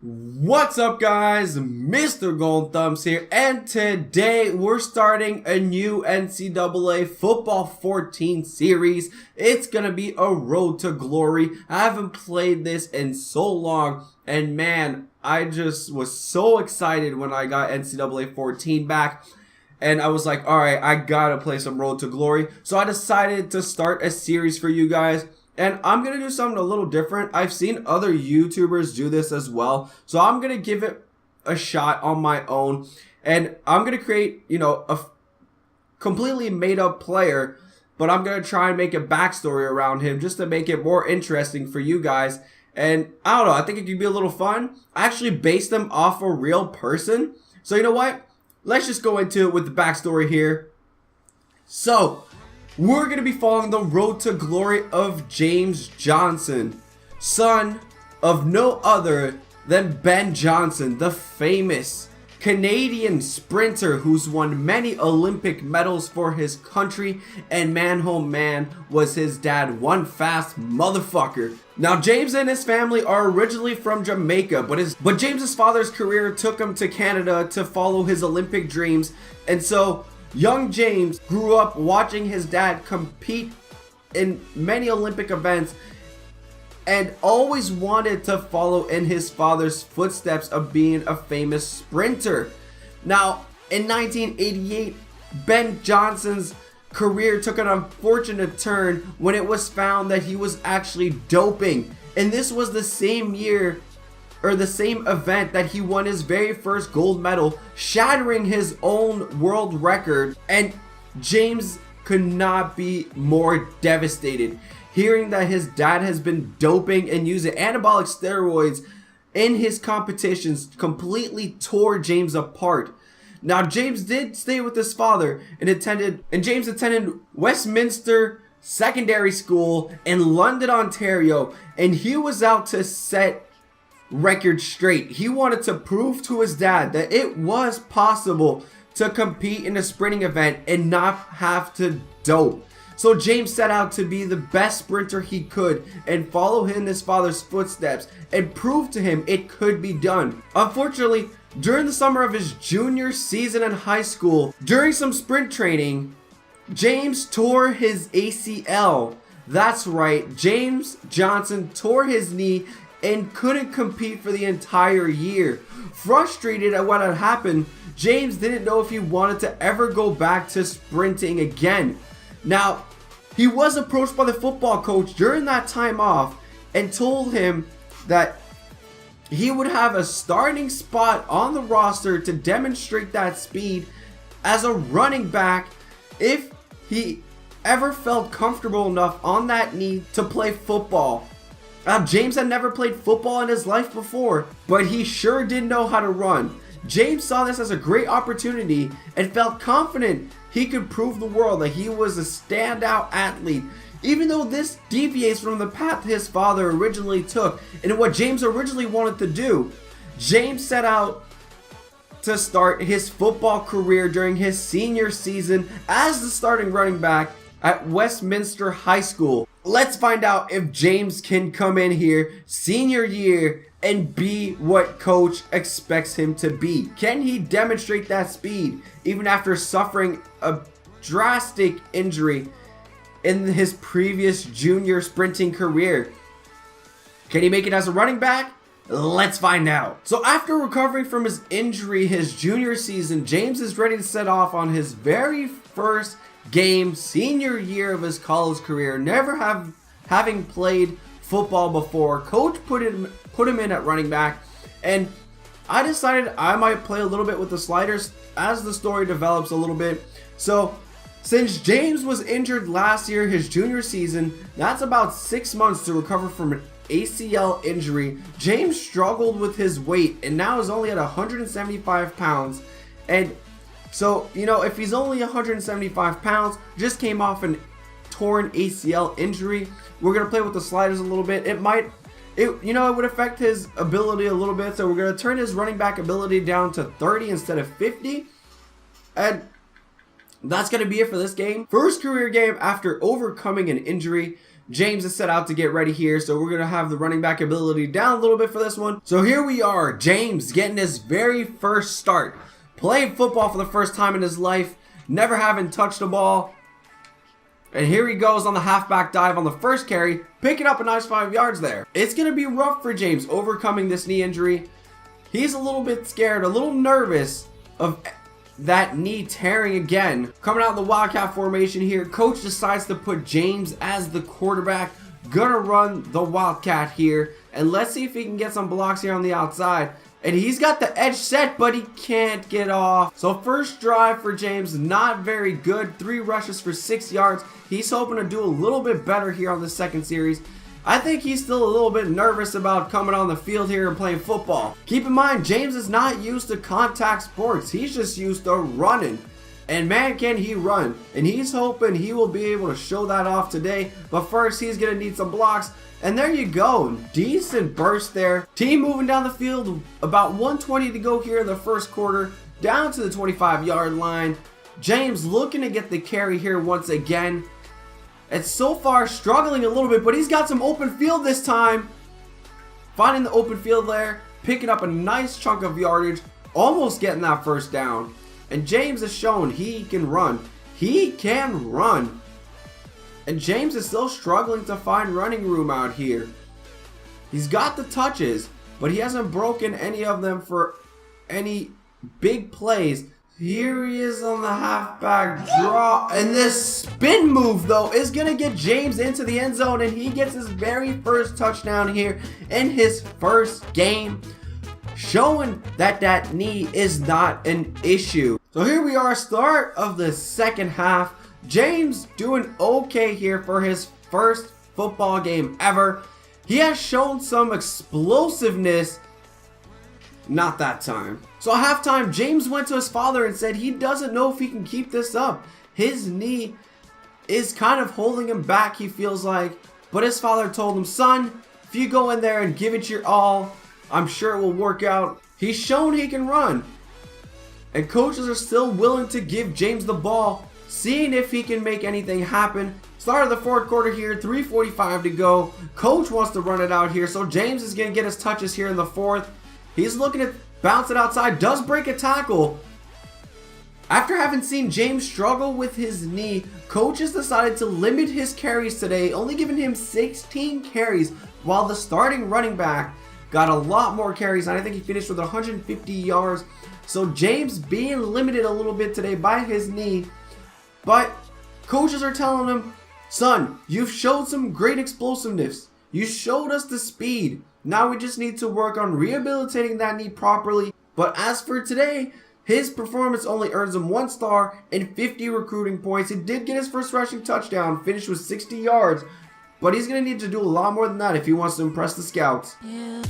What's up, guys? Mr. Golden Thumbz here, and today we're starting a new NCAA Football 14 series. It's gonna be a road to glory. I haven't played this in so long, and man, I just was so excited when I got NCAA 14 back. And I was like, alright, I gotta play some Road to Glory. So I decided to start a series for you guys. And I'm going to do something a little different. I've seen other YouTubers do this as well. So I'm going to give it a shot on my own. And I'm going to create, a completely made up player. But I'm going to try and make a backstory around him just to make it more interesting for you guys. And I don't know, I think it could be a little fun. I actually based them off a real person. So you know what? Let's just go into it with the backstory here. So we're going to be following the road to glory of James Johnson, son of no other than Ben Johnson, the famous Canadian sprinter who's won many Olympic medals for his country, and man oh man was his dad one fast motherfucker. Now James and his family are originally from Jamaica, but James's father's career took him to Canada to follow his Olympic dreams, and so young James grew up watching his dad compete in many Olympic events and always wanted to follow in his father's footsteps of being a famous sprinter. Now, in 1988, Ben Johnson's career took an unfortunate turn when it was found that he was actually doping. And this was the same year, or the same event, that he won his very first gold medal, shattering his own world record. And James could not be more devastated. Hearing that his dad has been doping and using anabolic steroids in his competitions completely tore James apart. Now James did stay with his father and James attended Westminster Secondary School in London, Ontario, and he was out to set record straight. He wanted to prove to his dad that it was possible to compete in a sprinting event and not have to dope. So James set out to be the best sprinter he could and follow in his father's footsteps and prove to him it could be done. Unfortunately, during the summer of his junior season in high school, during some sprint training, James tore his ACL. That's right, James Johnson tore his knee and couldn't compete for the entire year. Frustrated at what had happened, James didn't know if he wanted to ever go back to sprinting again. Now, he was approached by the football coach during that time off and told him that he would have a starting spot on the roster to demonstrate that speed as a running back if he ever felt comfortable enough on that knee to play football. Now, James had never played football in his life before, but he sure did know how to run. James saw this as a great opportunity and felt confident he could prove the world that he was a standout athlete, even though this deviates from the path his father originally took and what James originally wanted to do. James set out to start his football career during his senior season as the starting running back at Westminster High School. Let's find out if James can come in here senior year and be what coach expects him to be. Can he demonstrate that speed even after suffering a drastic injury in his previous junior sprinting career? Can he make it as a running back? Let's find out. So after recovering from his injury his junior season, James is ready to set off on his very first game senior year of his college career, having played football before. Coach put him in at running back, and I decided I might play a little bit with the sliders as the story develops a little bit. So since James was injured last year, his junior season, that's about 6 months to recover from an ACL injury. James struggled with his weight and now is only at 175 pounds. And so, if he's only 175 pounds, just came off an torn ACL injury, we're going to play with the sliders a little bit. It would affect his ability a little bit. So we're going to turn his running back ability down to 30 instead of 50. And That's going to be it for this game. First career game after overcoming an injury. James is set out to get ready here, so we're going to have the running back ability down a little bit for this one. So here we are, James getting his very first start. Playing football for the first time in his life, never having touched a ball. And here he goes on the halfback dive on the first carry, picking up a nice 5 yards there. It's going to be rough for James overcoming this knee injury. He's a little bit scared, a little nervous of that knee tearing again. Coming out in the Wildcat formation here, coach decides to put James as the quarterback. Gonna run the Wildcat here, and let's see if he can get some blocks here on the outside. And he's got the edge set, but he can't get off. So first drive for James, not very good. 3 rushes for 6 yards. He's hoping to do a little bit better here on the second series. I think he's still a little bit nervous about coming on the field here and playing football. Keep in mind, James is not used to contact sports. He's just used to running. And man, can he run. And he's hoping he will be able to show that off today. But first, he's going to need some blocks. And there you go. Decent burst there. Team moving down the field. About 1:20 to go here in the first quarter. Down to the 25-yard line. James looking to get the carry here once again. And so far struggling a little bit, but he's got some open field this time. Finding the open field there, picking up a nice chunk of yardage, almost getting that first down. And James has shown he can run. He can run. And James is still struggling to find running room out here. He's got the touches, but he hasn't broken any of them for any big plays. Here he is on the halfback draw, and this spin move though is gonna get James into the end zone, and he gets his very first touchdown here in his first game, showing that that knee is not an issue. So here we are, start of the second half. James doing okay here for his first football game ever. He has shown some explosiveness. Not that time. So at halftime, James went to his father and said he doesn't know if he can keep this up. His knee is kind of holding him back, he feels like. But his father told him, son, if you go in there and give it your all, I'm sure it will work out. He's shown he can run. And coaches are still willing to give James the ball, seeing if he can make anything happen. Start of the fourth quarter here, 3:45 to go. Coach wants to run it out here, so James is going to get his touches here in the fourth. He's looking to bounce it outside, does break a tackle. After having seen James struggle with his knee, coaches decided to limit his carries today, only giving him 16 carries, while the starting running back got a lot more carries, and I think he finished with 150 yards. So James being limited a little bit today by his knee, but coaches are telling him, son, you've showed some great explosiveness. You showed us the speed. Now we just need to work on rehabilitating that knee properly. But as for today, his performance only earns him 1 star and 50 recruiting points. He did get his first rushing touchdown, finished with 60 yards. But he's going to need to do a lot more than that if he wants to impress the scouts. Yeah.